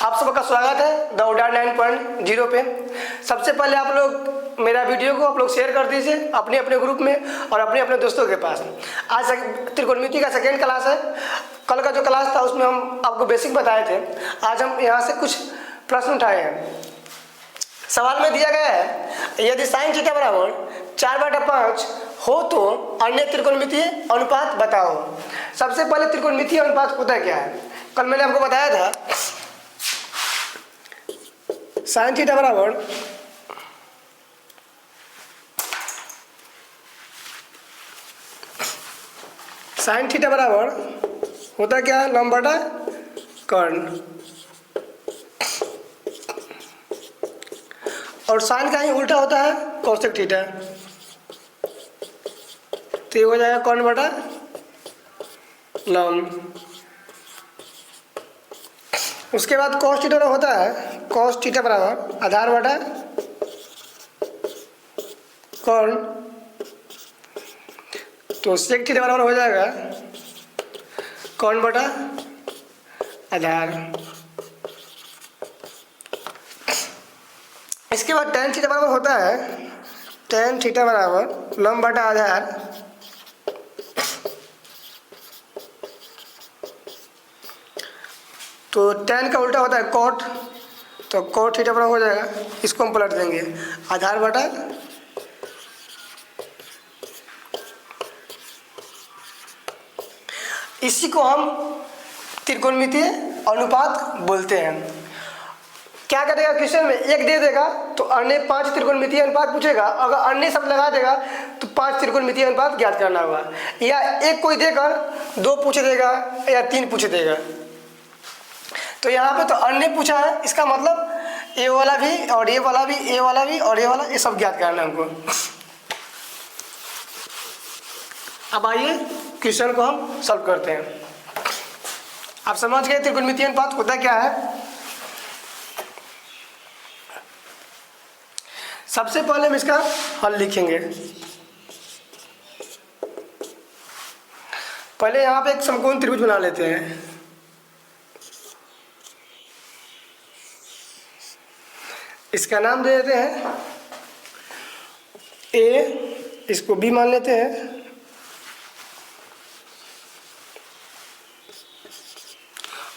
आप सबका स्वागत है द उडार 9.0 पे। सबसे पहले आप लोग मेरा वीडियो को आप लोग शेयर कर दीजिए अपने अपने ग्रुप में और अपने अपने दोस्तों के पास। आज त्रिकोणमिति का सेकेंड क्लास है। कल का जो क्लास था उसमें हम आपको बेसिक बताए थे। आज हम यहाँ से कुछ प्रश्न उठाए हैं। सवाल में दिया गया है यदि साइन थीटा बराबर 4/5 हो तो अन्य त्रिकोणमितीय अनुपात बताओ। सबसे पहले त्रिकोणमितीय अनुपात होता है क्या है? कल मैंने आपको बताया था साइन थीटा बराबर होता क्या है? लंब बटा कर्ण। और साइन का ही उल्टा होता है कोसेक थीटा। तो ये हो जाएगा कर्ण बटा लंब। उसके बाद कॉस थीटा होता है कॉस थीटा बराबर आधार बटा कर्ण। तो सेक थीटा बराबर हो जाएगा कर्ण बटा आधार। इसके बाद tan थीटा बराबर होता है tan थीटा बराबर लंब बटा आधार। तो tan का उल्टा होता है cot। तो cot थीटा बराबर हो जाएगा, इसको हम पलट देंगे आधार बटा इसी को हम त्रिकोणमितीय अनुपात बोलते हैं। क्या करेगा क्वेश्चन में एक दे देगा तो अन्य 5 त्रिकोणमितीय अनुपात पूछेगा। अगर अन्य सब लगा देगा तो 5 त्रिकोणमितीय अनुपात ज्ञात करना होगा। या एक कोई देकर 2 पूछ देगा या 3 पूछ देगा। तो यहाँ पे तो अन्य पूछा है, इसका मतलब ए वाला भी और ये वाला भी, ए वाला भी और ये वाला, ये सब ज्ञात करना है हमको। अब आइए क्वेश्चन को हम सॉल्व करते हैं। आप समझ गए त्रिकोणमितीय अनुपात होता क्या है? सबसे पहले हम इसका हल लिखेंगे। पहले यहाँ पे एक समकोण त्रिभुज बना लेते हैं। इसका नाम दे देते हैं ए, इसको बी मान लेते हैं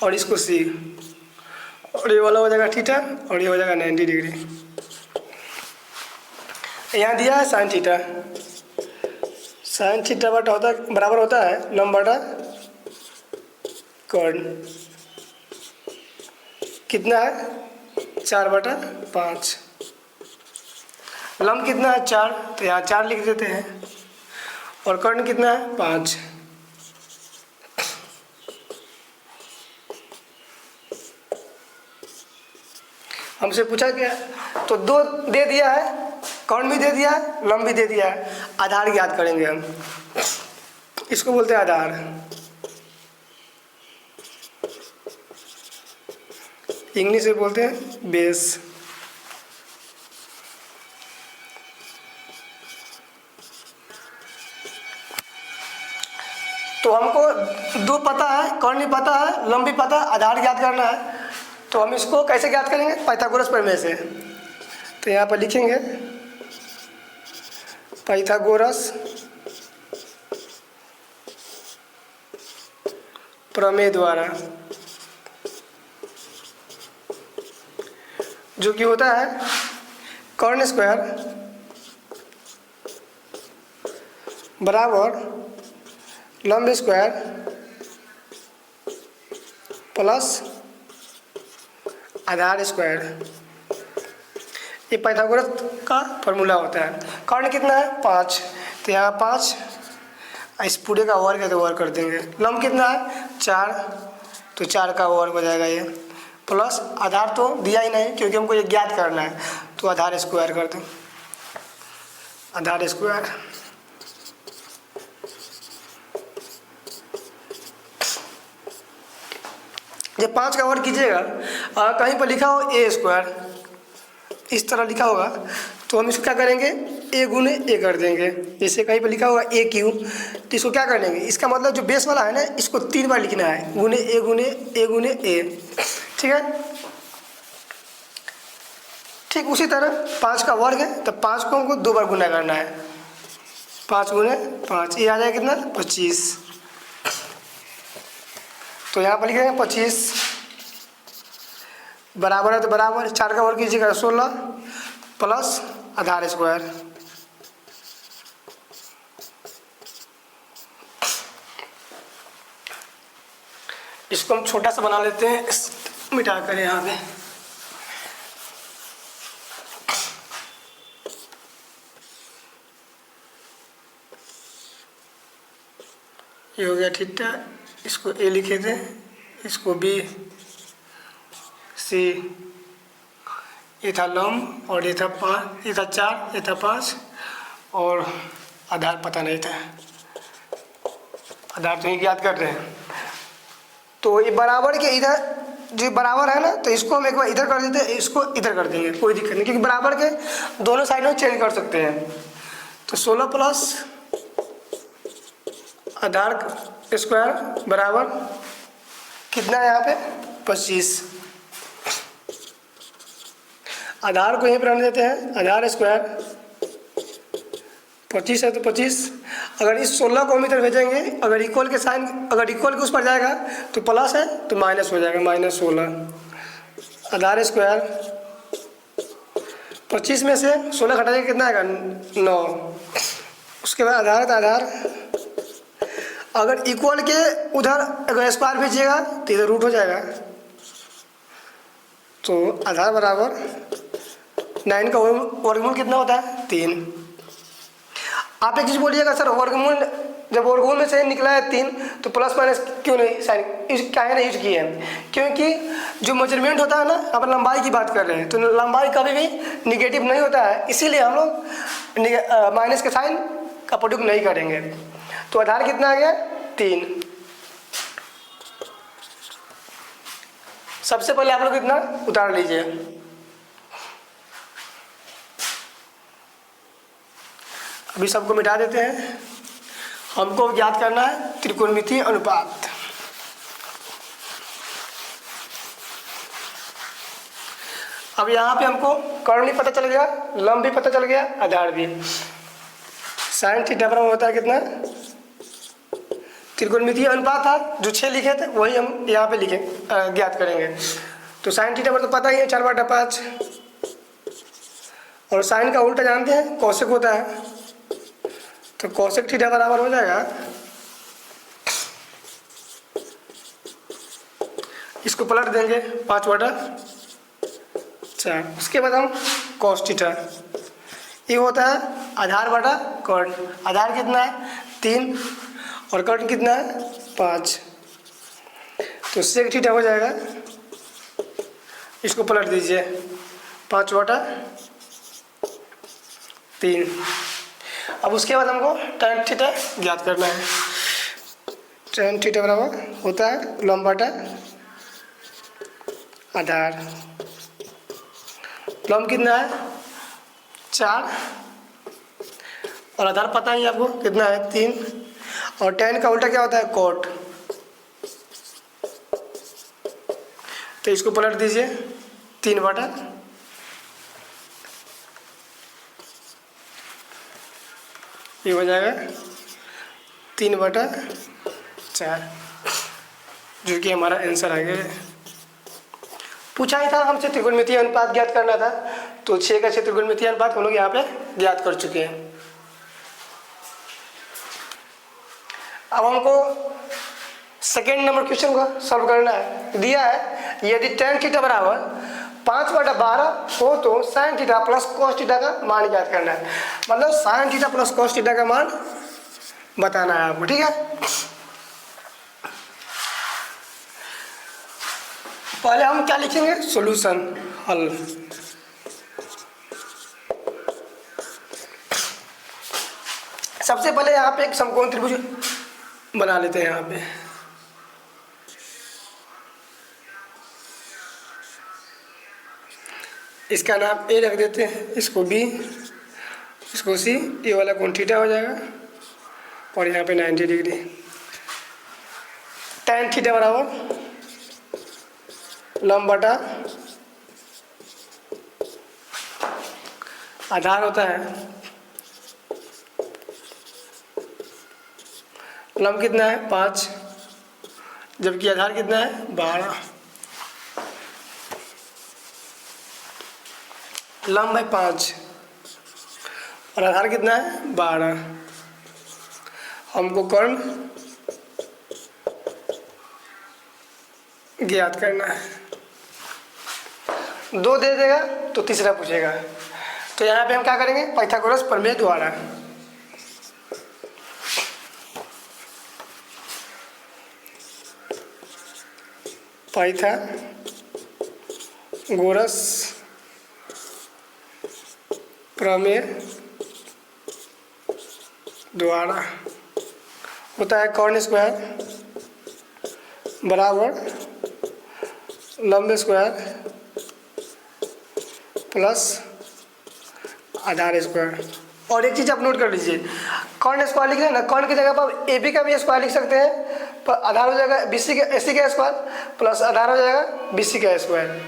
और इसको सी। और ये वाला हो जाएगा थीटा और ये हो जाएगा 90 डिग्री। यहाँ दिया है साइन थीटा। साइन थीटा बराबर होता है लंब बटा कर्ण। कितना है? 4/5। लंब कितना है? 4। तो यहाँ 4 लिख देते हैं। और कर्ण कितना है? 5। हमसे पूछा क्या? तो 2 दे दिया है, कर्ण भी दे दिया है, लंब भी दे दिया है। आधार ज्ञात करेंगे हम। इसको बोलते हैं आधार। इंग्लिश में बोलते हैं बेस। तो हमको 2 पता है, कर्ण भी पता है, लंब भी पता है, आधार ज्ञात करना है। तो हम इसको कैसे ज्ञात करेंगे? पाइथागोरस प्रमेय से। तो यहाँ पर लिखेंगे पाइथागोरस प्रमेय द्वारा, जो कि होता है कर्ण स्क्वायर बराबर लंब स्क्वायर प्लस आधार स्क्वायर। ये पाइथागोरस का फॉर्मूला होता है। कर्ण कितना है? 5। तो यहाँ 5, इस पूरे का वर्ग है तो वर्ग कर देंगे। लंब कितना है? 4। तो 4 का वर्ग हो जाएगा ये, प्लस आधार तो दिया ही नहीं क्योंकि हमको ये ज्ञात करना है। तो आधार स्क्वायर कर दें, आधार स्क्वायर। ये 5 का वर्ग कीजिएगा, कहीं पर लिखा हो ए स्क्वायर, इस तरह लिखा होगा तो हम इसको क्या करेंगे? ए गुने ए कर देंगे। जैसे कहीं पर लिखा होगा ए क्यू, तो इसको क्या कर लेंगे? इसका मतलब जो बेस वाला है ना, इसको 3 बार लिखना है, गुने ए गुने ए गुने ए। ठीक है। ठीक उसी तरह 5 का वर्ग है तो 5 को हमको 2 बार गुना करना है, 5 गुने 5, ये आ जाएगा कितना 25। तो यहाँ पर लिखेंगे 25 बराबर है तो बराबर 4 का वर्ग कीजिएगा 16 प्लस आधार स्क्वायर। इसको हम छोटा सा बना लेते हैं, मिटा कर यहाँ पे। ये हो गया थीटा, इसको ए लिखे थे, इसको बी, सी, ये था लंब और ये था 5, ये था 4, ये था 5 और आधार पता नहीं था, आधार तो ही याद कर रहे हैं। तो ये बराबर के इधर जो बराबर है ना, तो इसको हम एक बार इधर कर देते हैं, इसको इधर कर देंगे, कोई दिक्कत नहीं, क्योंकि बराबर के दोनों साइड में चेंज कर सकते हैं। तो 16 प्लस आधार स्क्वायर बराबर कितना है यहाँ पे 25। आधार को यहीं पर रहने देते हैं, आधार स्क्वायर 25 है तो 25। अगर इस 16 को हम इधर भेजेंगे, अगर इक्वल के साइन, अगर इक्वल के उस पर जाएगा तो प्लस है तो माइनस हो जाएगा, -16 आधार स्क्वायर 25 में से 16 घटाएंगे कितना आएगा 9। उसके बाद आधार तो आधार, अगर इक्वल के उधर अगर स्क्वायर भेजिएगा तो इधर रूट हो जाएगा। तो आधार बराबर 9 का वर्गमूल कितना होता है 3। आप एक चीज़ बोलिएगा सर वर्गमूल, जब वर्गमूल में से निकला है 3 तो प्लस माइनस क्यों नहीं साइन क्या है नहीं यूज किए हैं, क्योंकि जो मेजरमेंट होता है ना, आप लंबाई की बात कर रहे हैं तो लंबाई कभी भी निगेटिव नहीं होता है, इसीलिए हम लोग माइनस के साइन का प्रयोग नहीं करेंगे। तो आधार कितना आ गया 3। सबसे पहले आप लोग इतना उतार लीजिए। अभी सबको मिटा देते हैं। हमको याद करना है त्रिकोणमितीय अनुपात। अब यहाँ पे हमको कर्ण भी पता चल गया, लंब भी पता चल गया, आधार भी। साइन थीटा बराबर होता है कितना, त्रिकोणमितीय अनुपात था जो 6 लिखे थे वही हम यहाँ पे लिखे ज्ञात करेंगे। तो साइन थीटा बराबर तो पता ही है 4/5, और साइन का उल्टा जानते हैं कोसेक होता है, तो कोसेक थीटा बराबर हो जाएगा, इसको पलट देंगे 5/4। उसके बाद हम कॉस थीटा, ये होता है आधार बटा कर्ण। आधार कितना है 3 और कर्ण कितना है 5, तो सेक थीटा हो जाएगा, इसको पलट दीजिए 5/3। अब उसके बाद हमको tan थीटा ज्ञात करना है। tan थीटा बराबर होता है लंब बटा आधार। लंब कितना है 4 और आधार पता ही आपको कितना है 3, और tan का उल्टा क्या होता है कोट, तो इसको पलट दीजिए 3/, ये हो जाएगा 3/4, जो कि हमारा आंसर आ गया। पूछा ही था हमसे त्रिकोणमितीय अनुपात ज्ञात करना था, तो 6 का 6 त्रिकोणमितीय अनुपात हम लोग यहाँ पे ज्ञात कर चुके हैं। अब हमको सेकेंड नंबर क्वेश्चन को सॉल्व करना है। दिया है यदि tan थीटा बराबर 5/12 हो तो sin theta plus cos theta का मान ज्ञात करना है। मतलब sin theta plus cos theta का मान बताना है आपको, ठीक है। पहले हम क्या लिखेंगे सॉल्यूशन, हल। सबसे पहले यहाँ पे एक समकोण त्रिभुज बना लेते हैं। यहाँ पे इसका नाम ए रख देते हैं, इसको बी, इसको सी, ये वाला कोण थीटा हो जाएगा, और यहाँ पे 90 डिग्री। tan थीटा बराबर लंब बटा आधार होता है, लंब कितना है 5, जबकि आधार कितना है 12। लंब है 5 और आधार कितना है 12। हमको कर्ण ज्ञात करना है। 2 दे देगा तो तीसरा पूछेगा, तो यहाँ पे हम क्या करेंगे, पाइथागोरस प्रमेय द्वारा। पाइथागोरस प्रमेय द्वारा होता है कर्ण स्क्वायर बराबर लंब स्क्वायर प्लस आधार स्क्वायर। और एक चीज़ आप नोट कर लीजिए, कर्ण स्क्वायर लिख रहे हैं ना, कर्ण की जगह पर आप ए बी का भी स्क्वायर लिख सकते हैं, पर आधार हो जाएगा बी सी का, ए सी का स्क्वायर प्लस आधार हो जाएगा बी सी का स्क्वायर।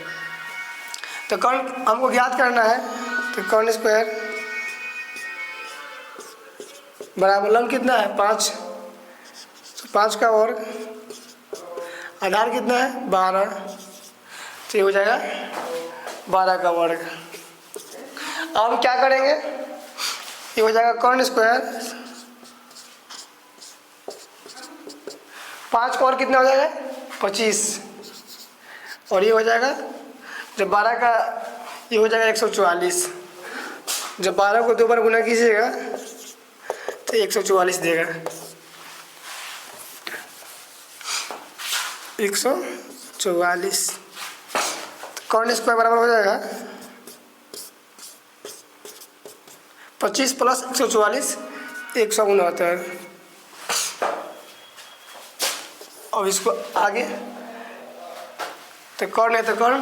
तो कर्ण हमको ज्ञात करना है, तो कर्ण स्क्वायर बराबर लंब कितना है 5, तो 5 का वर्ग, आधार कितना है 12, तो ये हो जाएगा 12 का वर्ग। अब हम क्या करेंगे, ये हो जाएगा कर्ण स्क्वायर 5 का वर्ग कितना हो जाएगा 25, और ये हो जाएगा जब 12 का, ये हो जाएगा 144। जब 12 को 2 बार गुना कीजिएगा तो 144 देगा, 144। कर्ण स्क्वायर बराबर हो जाएगा 25 प्लस 144 169। अब इसको आगे, तो कर्ण है तो कर्ण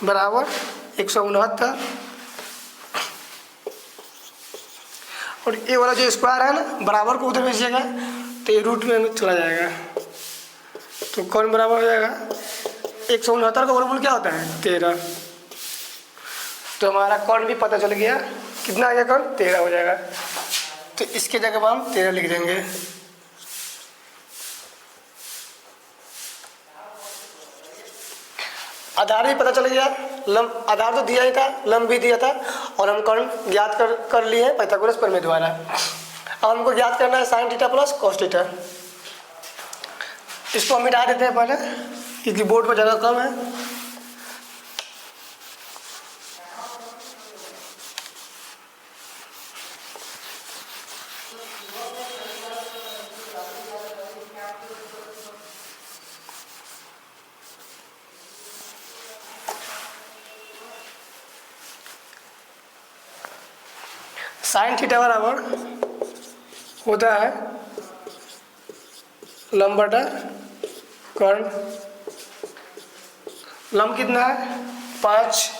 बराबर 169, और ये वाला जो स्क्वायर है ना बराबर को उधर भेजिएगा तो ये रूट में चला जाएगा, तो कर्ण बराबर हो जाएगा 169 का वर्गमूल क्या होता है 13। तो हमारा कर्ण भी पता चल गया, कितना आ गया कर्ण 13 हो जाएगा, तो इसके जगह पर हम 13 लिख देंगे। आधार भी पता चल गया, लंब आधार तो दिया ही था, लंब भी दिया था, और हम कर्ण ज्ञात कर लिए हैं पाइथागोरस प्रमेय द्वारा। अब हमको ज्ञात करना है sine theta plus cos theta. इसको हम मिटा देते हैं पहले, क्योंकि बोर्ड पर जगह कम है। साइन थीटा बराबर होता है लंब बटा कर्ण। लंब कितना है 5,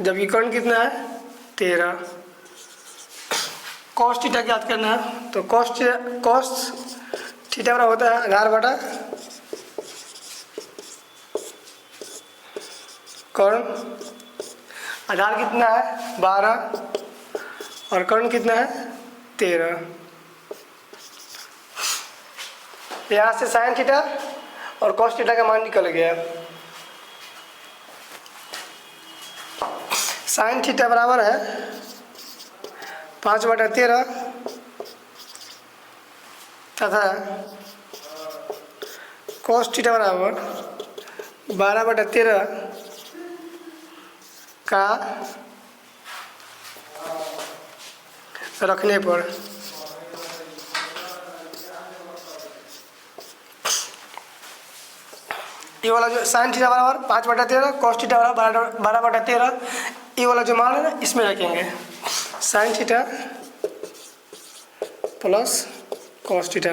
जबकि कर्ण कितना है 13। कॉस थीटा ज्ञात करना है, तो कॉस थीटा बराबर होता है आधार बटा कर्ण। आधार कितना है 12 और कर्ण कितना है 13। यहाँ से साइन थीटा और कॉस थीटा का मान निकल गया। साइन थीटा बराबर है 5/13 तथा कॉस थीटा बराबर 12/13 का रखने पर ये वाला जो साइन थीटा बराबर 5/13 कॉस थीटा बराबर 12/13, ये वाला जो मान है ना इसमें रखेंगे sine theta plus cos theta.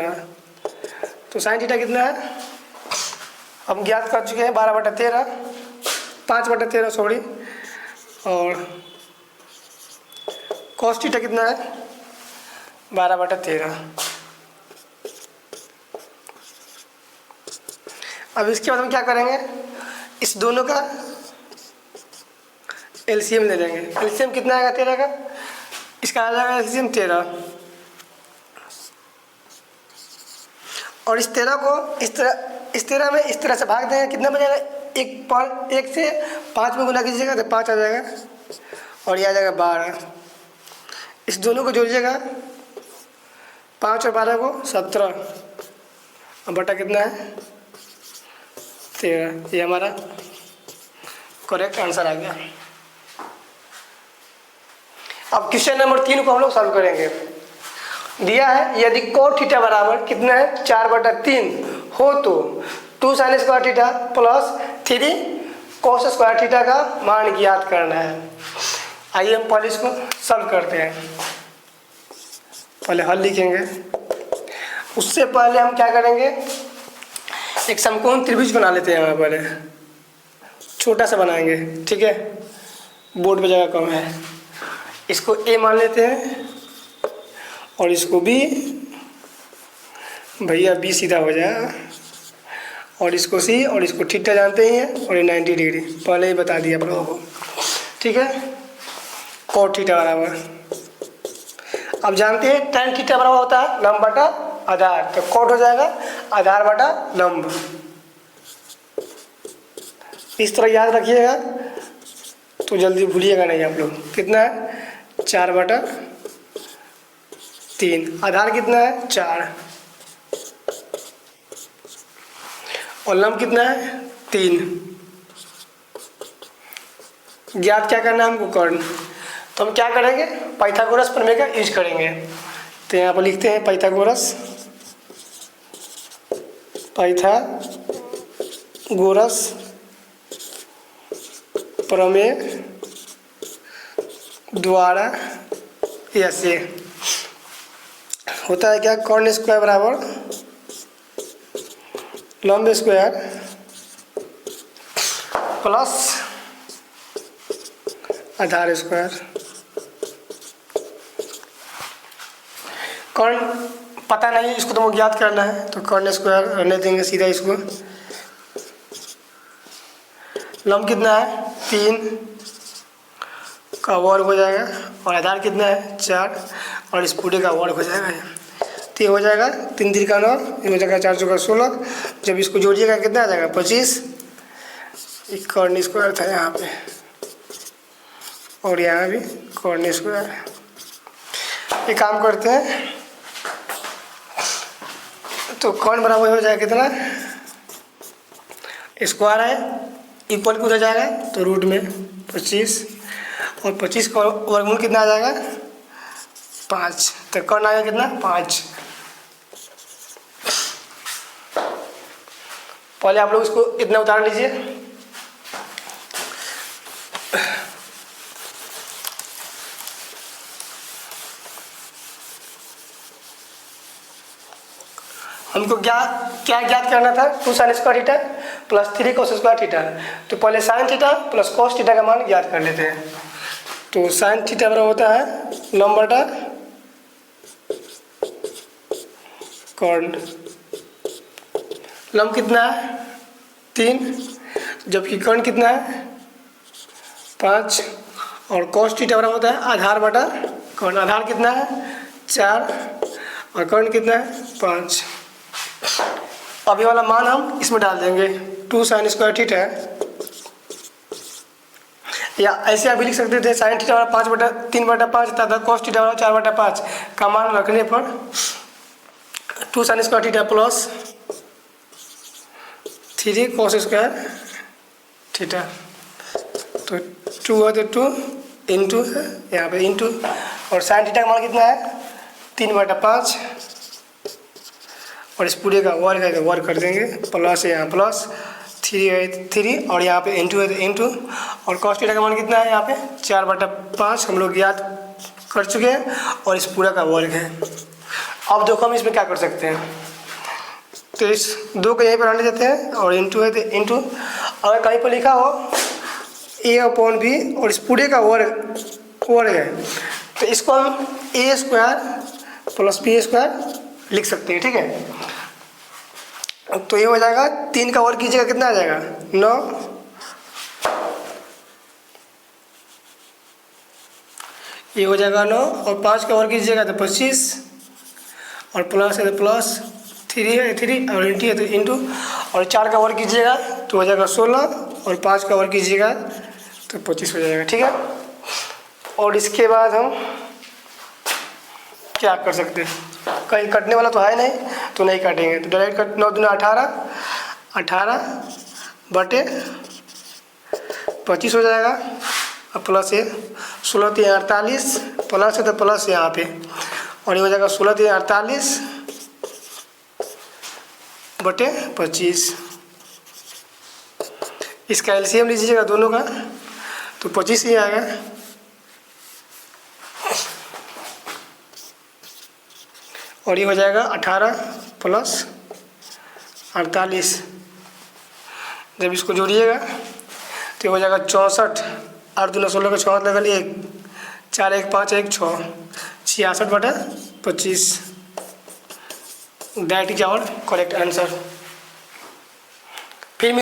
तो साइन थीटा कितना है हम ज्ञात कर चुके हैं 12/13, 5/13 सॉरी, और कॉस थीटा कितना है 12/13। अब इसके बाद हम क्या करेंगे, इस दोनों का एलसीएम ले लेंगे। एलसीएम कितना आएगा 13 का? इसका आ जाएगा एलसीएम 13। और इस 13 को इस 13 में इस तरह से भाग देंगे, कितना बचेगा? 1 से 5 में गुना कीजिएगा तो 5 आ जाएगा, और ये आ जाएगा 12। इस दोनों को जोड़िएगा, 5 और 12 को 17, अब बटा कितना है? 13। ये हमारा करेक्ट आंसर आ गया। अब क्वेश्चन नंबर 3 को हम लोग सॉल्व करेंगे। दिया है यदि cos थीटा बराबर कितना है? 4/3 हो तो 2 sin square theta plus 3 cos square theta का मान ज्ञात करना है। आइए हम पहले इसको सॉल्व करते हैं। पहले हल लिखेंगे, उससे पहले हम क्या करेंगे, एक समकोण त्रिभुज बना लेते हैं। पहले छोटा सा बनाएंगे, ठीक है, बोर्ड पे जगह कम है। इसको ए मान लेते हैं और इसको बी, भैया बी सीधा हो जाएगा, और इसको सी, और इसको थीटा जानते ही हैं, और ये 90 डिग्री पहले ही बता दिया आप लोगों को, ठीक है। cos थीटा बराबर, अब जानते हैं tan थीटा बराबर होता है लंब बटा आधार, तो cos हो जाएगा आधार बटा लंब। इस तरह याद रखिएगा तो जल्दी भूलिएगा नहीं आप लोग। कितना है? 4/3। आधार कितना है? 4, और लंब कितना है? 3। ज्ञात क्या करना है हमको? कर्ण। तो हम क्या करेंगे? पाइथागोरस प्रमेय का यूज करेंगे। तो यहाँ पर लिखते हैं पाइथागोरस प्रमेय द्वारा ऐसे होता है क्या? कर्ण स्क्वायर बराबर लंब स्क्वायर प्लस आधार स्क्वायर। कर्ण पता नहीं, इसको तो ज्ञात करना है, तो कर्ण स्क्वायर रहने देंगे सीधा इसको। लंब कितना है? 3 का वर्ग हो जाएगा, और आधार कितना है? 4, और इस पूरे का वर्ग हो जाएगा। तो ये हो जाएगा 3 3 का 9, ये हो जाएगा 4 4 का 16। जब इसको जोड़िएगा कितना आ जाएगा? 25। एक कर्ण स्क्वायर था यहाँ पे, और यहाँ भी कर्ण स्क्वायर। एक काम करते हैं, तो कर्ण बराबर हो जाएगा कितना? स्क्वायर है, इक्वल हो जाएगा तो रूट में 25, और 25 का वर्गमूल कितना आ जाएगा? 5। तो कर्ण आएगा कितना? 5। पहले आप लोग इसको इतना उतार लीजिए। हमको क्या ज्ञात करना था? 2 sin square theta plus 3 cos square theta. तो पहले sin theta plus cos theta का मान ज्ञात कर लेते हैं। तो sin थीटा बराबर होता है लंब बटा कर्ण। लंब कितना है? 3, जबकि कर्ण कितना है? 5, और cos थीटा बराबर होता है आधार बटा कर्ण। आधार कितना है? 4, और कर्ण कितना है? 5। अब ये वाला मान हम इसमें डाल देंगे, 2 sin स्क्वायर थीटा, या ऐसे अभी लिख सकते थे sin थीटा बराबर 5/3/5 तथा cos थीटा बराबर 4/5 का मान रखने पर 2 sin square theta plus 3 cos square theta. तो 2 है तो 2 इंटू यहाँ पे इंटू, और sin थीटा का मान कितना है? 3/5, और इस पूरे का वर्ग है तो वर्ग कर देंगे, प्लस यहाँ प्लस 3 है 3, और यहाँ पे इंटू है तो इंटू, और cos थीटा का मान कितना है? यहाँ पे 4/5 हम लोग याद कर चुके हैं, और इस पूरा का वर्ग है। अब देखो हम इसमें क्या कर सकते हैं, तो इस 2 को यहीं पर आने देते हैं, और इंटू है तो इंटू, अगर कहीं पर लिखा हो a/b और इस पूरे का वर्ग है, तो इसको हम a² प्लस b² लिख सकते हैं, ठीक है। तो ये हो जाएगा 3 का वर्ग कीजिएगा कितना आ जाएगा? 9, ये हो जाएगा 9 और 5 का वर्ग कीजिएगा तो 25 और प्लस है तो प्लस 3 है 3 और इंटू है तो इंटू और 4 का वर्ग कीजिएगा तो हो जाएगा 16 और 5 का वर्ग कीजिएगा तो 25 हो जाएगा। ठीक है, और इसके बाद हम क्या कर सकते हैं, कहीं कटने वाला तो है नहीं तो नहीं काटेंगे, तो डायरेक्ट कट 9 दूना 18 बटे 25 हो जाएगा और प्लस है 16 3 48 प्लस है तो प्लस यहाँ पे और ये हो जाएगा 16 3 48 बटे 25। इसका एलसीएम लीजिएगा दोनों का तो 25 ही आएगा। और ये हो जाएगा 18 प्लस 48, जब इसको जोड़िएगा तो ये हो जाएगा 64 8 दूना 16 का 64 लगा लिए 4 1 5 1 6 66 बटा 25। That is our correct answer.